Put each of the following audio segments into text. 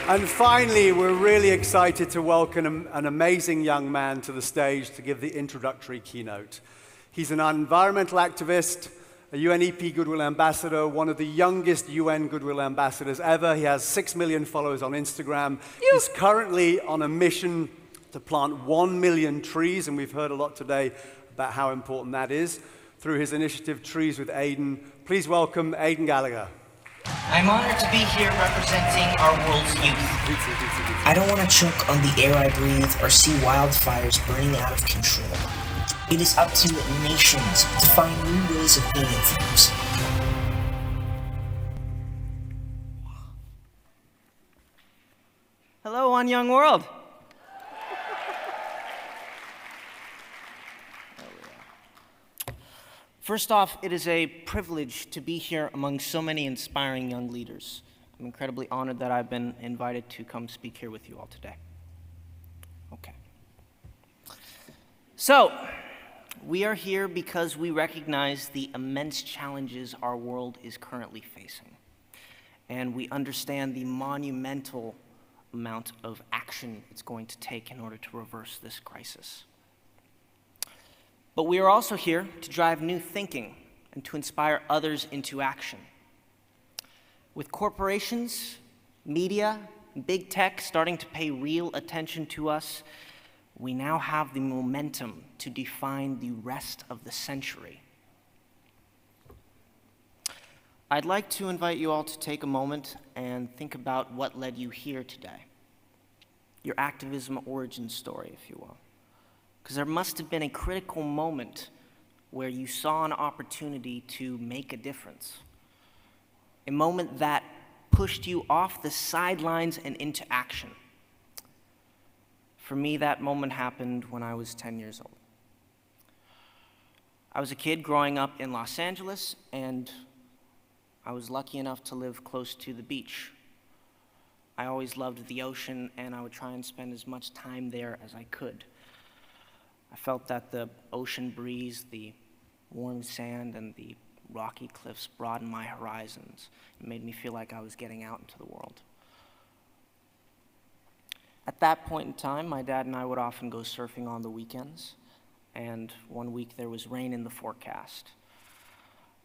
And finally, we're really excited to welcome an amazing young man to the stage to give the introductory keynote. He's an environmental activist, a UNEP Goodwill Ambassador, one of the youngest UN Goodwill Ambassadors ever. He has 6 million followers on Instagram. He's currently on a mission to plant 1 million trees, and we've heard a lot today about how important that is, through his initiative Trees with Aidan. Please welcome Aidan Gallagher. I'm honored to be here representing our world's youth. I don't want to choke on the air I breathe or see wildfires burning out of control. It is up to nations to find new ways of being things. Hello, One Young World. First off, it is a privilege to be here among so many inspiring young leaders. I'm incredibly honored that I've been invited to come speak here with you all today. Okay. So, we are here because we recognize the immense challenges our world is currently facing. And we understand the monumental amount of action it's going to take in order to reverse this crisis. But we are also here to drive new thinking and to inspire others into action. With corporations, media, big tech starting to pay real attention to us, we now have the momentum to define the rest of the century. I'd like to invite you all to take a moment and think about what led you here today. Your activism origin story, if you will. Because there must have been a critical moment where you saw an opportunity to make a difference. A moment that pushed you off the sidelines and into action. For me, that moment happened when I was 10 years old. I was a kid growing up in Los Angeles, and I was lucky enough to live close to the beach. I always loved the ocean, and I would try and spend as much time there as I could. I felt that the ocean breeze, the warm sand, and the rocky cliffs broadened my horizons. It made me feel like I was getting out into the world. At that point in time, my dad and I would often go surfing on the weekends, and one week there was rain in the forecast.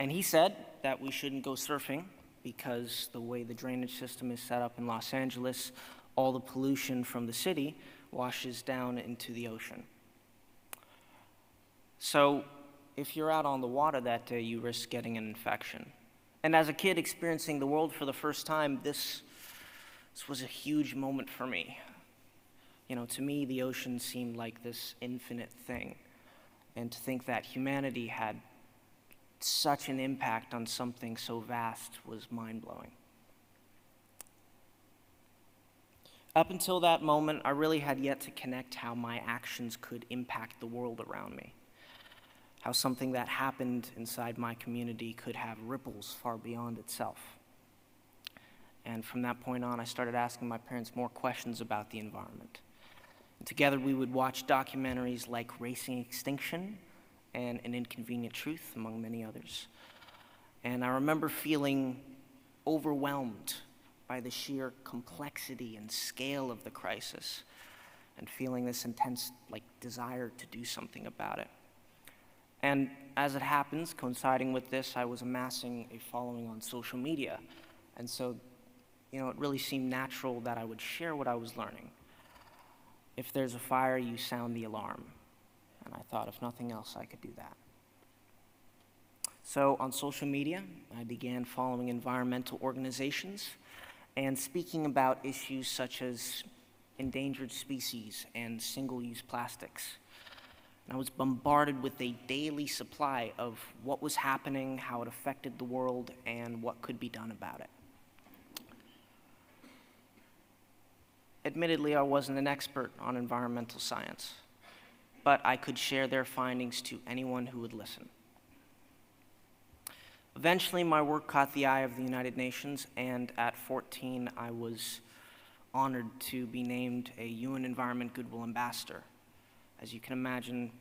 And he said that we shouldn't go surfing because the way the drainage system is set up in Los Angeles, all the pollution from the city washes down into the ocean. So if you're out on the water that day, you risk getting an infection. And as a kid experiencing the world for the first time, this was a huge moment for me. You know, to me, the ocean seemed like this infinite thing. And to think that humanity had such an impact on something so vast was mind-blowing. Up until that moment, I really had yet to connect how my actions could impact the world around me. How something that happened inside my community could have ripples far beyond itself. And from that point on, I started asking my parents more questions about the environment. And together we would watch documentaries like Racing Extinction and An Inconvenient Truth, among many others. And I remember feeling overwhelmed by the sheer complexity and scale of the crisis, and feeling this intense desire to do something about it. And as it happens, coinciding with this, I was amassing a following on social media. And so, it really seemed natural that I would share what I was learning. If there's a fire, you sound the alarm. And I thought, if nothing else, I could do that. So on social media, I began following environmental organizations and speaking about issues such as endangered species and single-use plastics. And I was bombarded with a daily supply of what was happening, how it affected the world, and what could be done about it. Admittedly, I wasn't an expert on environmental science, but I could share their findings to anyone who would listen. Eventually, my work caught the eye of the United Nations, and at 14, I was honored to be named a UN Environment Goodwill Ambassador. As you can imagine,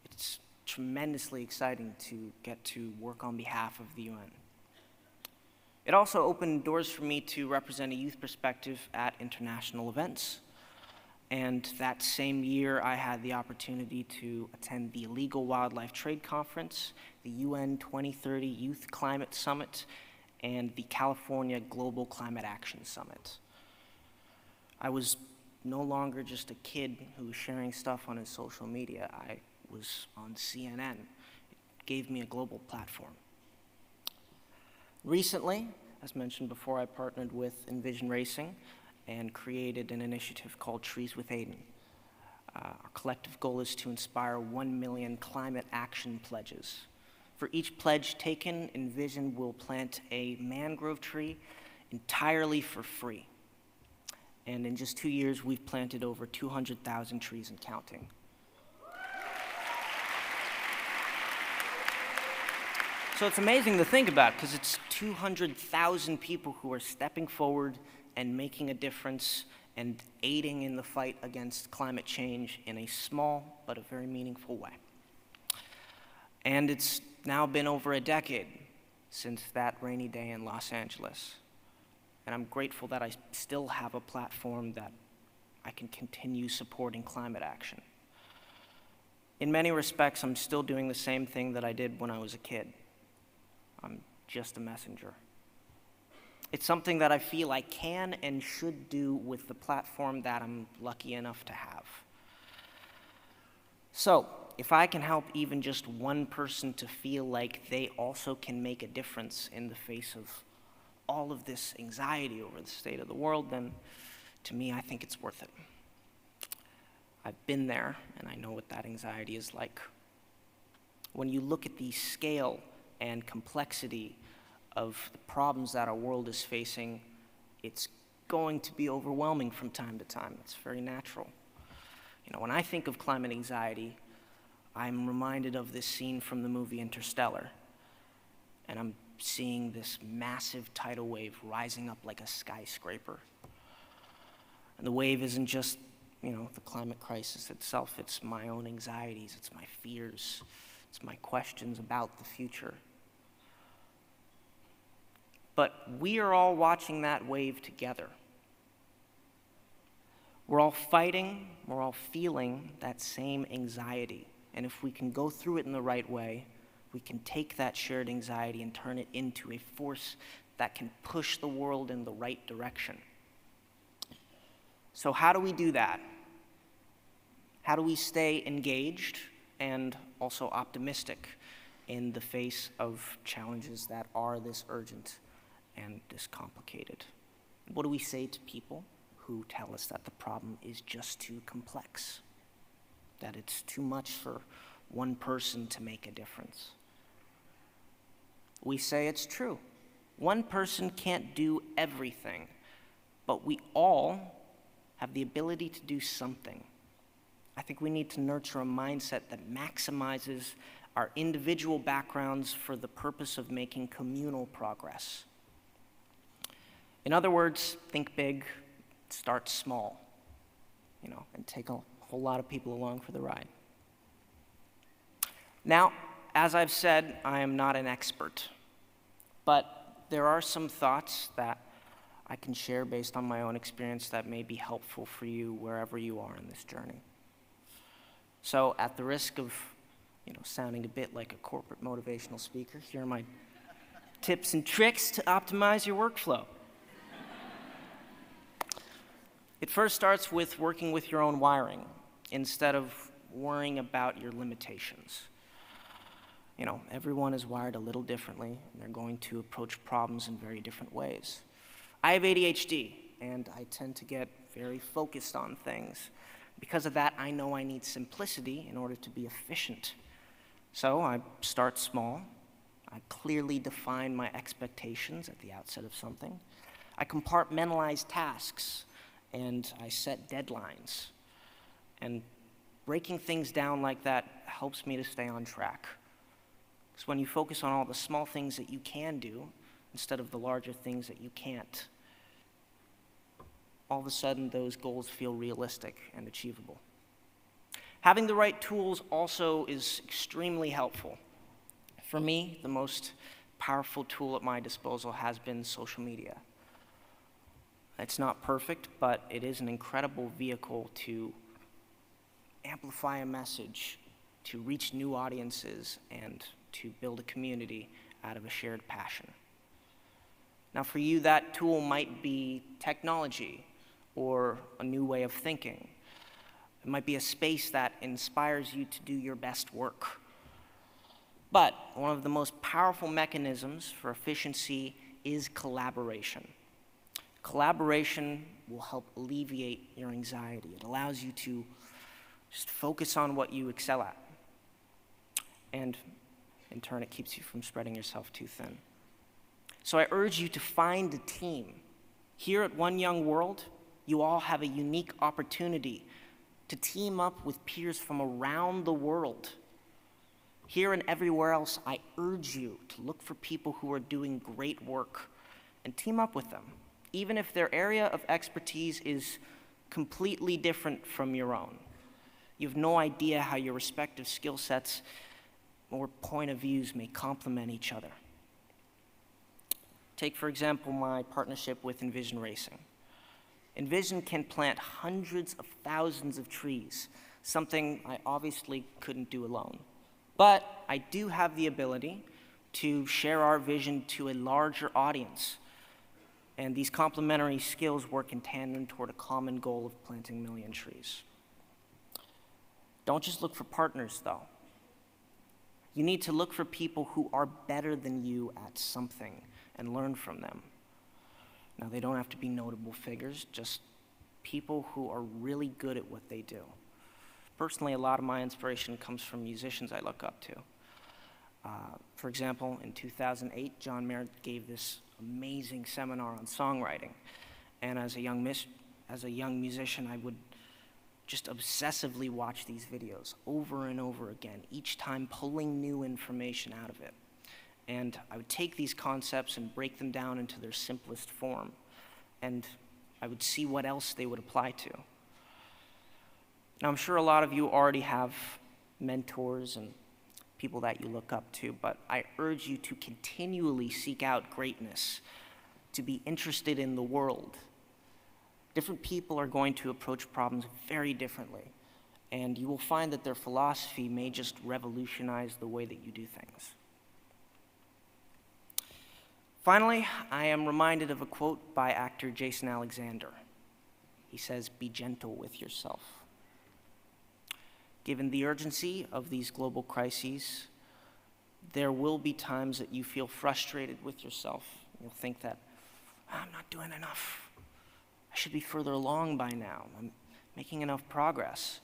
it's tremendously exciting to get to work on behalf of the UN. It also opened doors for me to represent a youth perspective at international events. And that same year, I had the opportunity to attend the Illegal Wildlife Trade Conference, the UN 2030 Youth Climate Summit, and the California Global Climate Action Summit. I was no longer just a kid who was sharing stuff on his social media. I was on CNN. It gave me a global platform. Recently, as mentioned before, I partnered with Envision Racing and created an initiative called Trees with Aidan. Our collective goal is to inspire 1 million climate action pledges. For each pledge taken, Envision will plant a mangrove tree entirely for free. And in just 2 years, we've planted over 200,000 trees and counting. So it's amazing to think about, because it's 200,000 people who are stepping forward and making a difference and aiding in the fight against climate change in a small but a very meaningful way. And it's now been over a decade since that rainy day in Los Angeles. And I'm grateful that I still have a platform that I can continue supporting climate action. In many respects, I'm still doing the same thing that I did when I was a kid. I'm just a messenger. It's something that I feel I can and should do with the platform that I'm lucky enough to have. So, if I can help even just one person to feel like they also can make a difference in the face of all of this anxiety over the state of the world, then to me, I think it's worth it. I've been there, and I know what that anxiety is like. When you look at the scale and complexity of the problems that our world is facing, it's going to be overwhelming from time to time. It's very natural. You know, when I think of climate anxiety, I'm reminded of this scene from the movie Interstellar, and I'm seeing this massive tidal wave rising up like a skyscraper. And the wave isn't just, the climate crisis itself. It's my own anxieties, it's my fears, it's my questions about the future. But we are all watching that wave together. We're all fighting, we're all feeling that same anxiety. And if we can go through it in the right way, we can take that shared anxiety and turn it into a force that can push the world in the right direction. So how do we do that? How do we stay engaged and also optimistic in the face of challenges that are this urgent and this complicated? What do we say to people who tell us that the problem is just too complex, that it's too much for one person to make a difference? We say it's true. One person can't do everything, but we all have the ability to do something. I think we need to nurture a mindset that maximizes our individual backgrounds for the purpose of making communal progress. In other words, think big, start small, and take a whole lot of people along for the ride. Now, as I've said, I am not an expert, but there are some thoughts that I can share based on my own experience that may be helpful for you wherever you are in this journey. So, at the risk of, sounding a bit like a corporate motivational speaker, here are my tips and tricks to optimize your workflow. It first starts with working with your own wiring instead of worrying about your limitations. Everyone is wired a little differently, and they're going to approach problems in very different ways. I have ADHD, and I tend to get very focused on things. Because of that, I know I need simplicity in order to be efficient. So I start small. I clearly define my expectations at the outset of something. I compartmentalize tasks, and I set deadlines. And breaking things down like that helps me to stay on track. Because when you focus on all the small things that you can do, instead of the larger things that you can't, all of a sudden those goals feel realistic and achievable. Having the right tools also is extremely helpful. For me, the most powerful tool at my disposal has been social media. It's not perfect, but it is an incredible vehicle to amplify a message, to reach new audiences, and to build a community out of a shared passion. Now, for you, that tool might be technology or a new way of thinking. It might be a space that inspires you to do your best work. But one of the most powerful mechanisms for efficiency is collaboration. Collaboration will help alleviate your anxiety. It allows you to just focus on what you excel at. And in turn, it keeps you from spreading yourself too thin. So I urge you to find a team. Here at One Young World, you all have a unique opportunity to team up with peers from around the world. Here and everywhere else, I urge you to look for people who are doing great work and team up with them, even if their area of expertise is completely different from your own. You have no idea how your respective skill sets or point of views may complement each other. Take, for example, my partnership with Envision Racing. Envision can plant hundreds of thousands of trees, something I obviously couldn't do alone. But I do have the ability to share our vision to a larger audience. And these complementary skills work in tandem toward a common goal of planting a million trees. Don't just look for partners, though. You need to look for people who are better than you at something and learn from them. Now, they don't have to be notable figures, just people who are really good at what they do. Personally, a lot of my inspiration comes from musicians I look up to. For example, in 2008, John Mayer gave this amazing seminar on songwriting. And as a young musician, I would just obsessively watch these videos over and over again, each time pulling new information out of it. And I would take these concepts and break them down into their simplest form. And I would see what else they would apply to. Now, I'm sure a lot of you already have mentors and people that you look up to, but I urge you to continually seek out greatness, to be interested in the world. Different people are going to approach problems very differently, and you will find that their philosophy may just revolutionize the way that you do things. Finally, I am reminded of a quote by actor Jason Alexander. He says, "Be gentle with yourself." Given the urgency of these global crises, there will be times that you feel frustrated with yourself. You'll think that, I'm not doing enough. I should be further along by now. I'm making enough progress.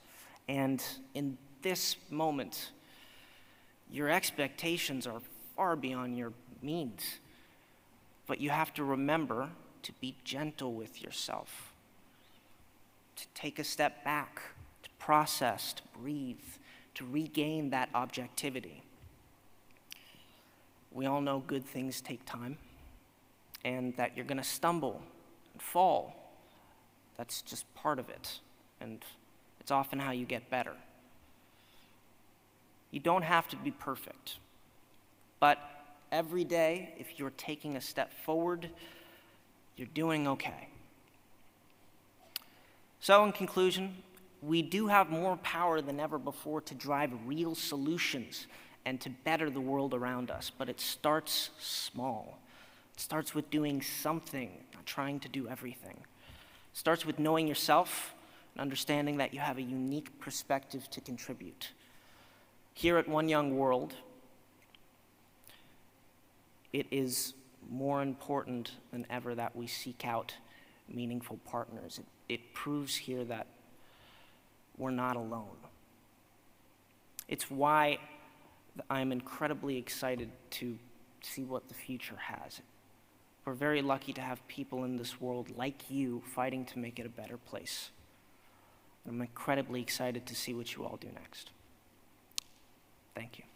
And in this moment, your expectations are far beyond your means. But you have to remember to be gentle with yourself, to take a step back, to process, to breathe, to regain that objectivity. We all know good things take time, and that you're going to stumble and fall. That's just part of it, and it's often how you get better. You don't have to be perfect, but every day, if you're taking a step forward, you're doing okay. So in conclusion, we do have more power than ever before to drive real solutions and to better the world around us, but it starts small. It starts with doing something, not trying to do everything. It starts with knowing yourself and understanding that you have a unique perspective to contribute. Here at One Young World, it is more important than ever that we seek out meaningful partners. It proves here that we're not alone. It's why I'm incredibly excited to see what the future has. We're very lucky to have people in this world like you fighting to make it a better place. I'm incredibly excited to see what you all do next. Thank you.